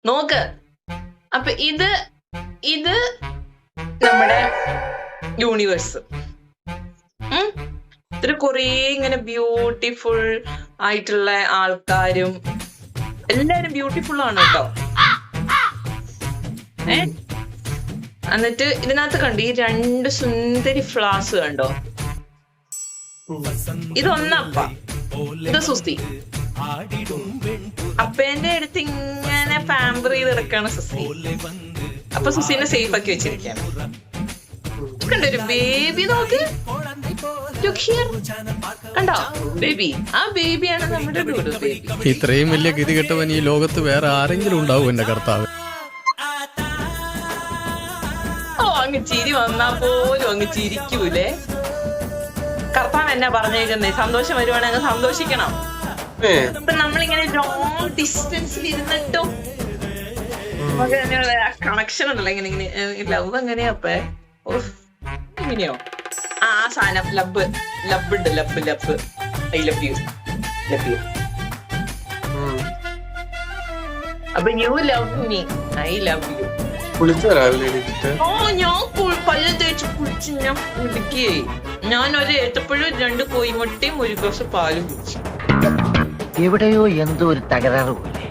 നോക്ക്. അപ്പൊ ഇത് നമ്മുടെ യൂണിവേഴ്സ്. ഇതിൽ കുറേ ഇങ്ങനെ ബ്യൂട്ടിഫുൾ ആയിട്ടുള്ള ആൾക്കാരും എല്ലാരും ബ്യൂട്ടിഫുൾ ആണ് കേട്ടോ. എന്നിട്ട് ഇതിനകത്ത് കണ്ടു ഈ 2 സുന്ദരി ഫ്ലവേഴ്സ് കണ്ടോ? ഇതൊന്നപ്പ, ഇത് സുസി. അപ്പേന്റെ അടുത്ത് ഇങ്ങനെ പാമ്പർ ചെയ്ത് കിടക്കാണ് സുസി. അപ്പൊ സുസീനെ സേഫ് ആക്കി വെച്ചിരിക്കാണ്. കണ്ടൊരു ബേബി, നോക്ക്, കണ്ടോ ബേബി? ആ ബേബിയാണ് നമ്മുടെ ഡൂഡു ബേബി. ഇത്രയും വലിയ ഗതികെട്ടവൻ ഈ ലോകത്ത് വേറെ ആരെങ്കിലും ഉണ്ടാവും എന്റെ കർത്താവ്. അങ്ങ് ചിരി വന്നാ പോലും അങ്ങ് ചിരിക്കൂലേ? കർത്താവ് എന്നാ പറഞ്ഞേക്കുന്നേ? സന്തോഷം വരുവാണെങ്കിൽ അങ്ങ് സന്തോഷിക്കണം. ഇപ്പൊ നമ്മളിങ്ങനെ ലോങ് ഡിസ്റ്റൻസിൽ ഇരുന്നിട്ടും കണക്ഷൻ ഉണ്ടല്ലോ, ഇങ്ങനെ ലവ് എങ്ങനെയാപ്പേ? ഇങ്ങനെയോ? ആ സാധനം ലബ് ഉണ്ട്, ലബ്. I love you. അപ്പൊ you love me, I love you. ഓ, ഞാൻ പല്ല് തേച്ച് കുളിച്ച് ഞാൻ കുളിക്കേ. ഞാൻ ഒരു ഏത്തപ്പഴം 2 കോഴിമുട്ടയും 1 ഗ്ലാസ് പാലും കുടിച്ചു. എവിടെയോ എന്തോ ഒരു തകരാറ്.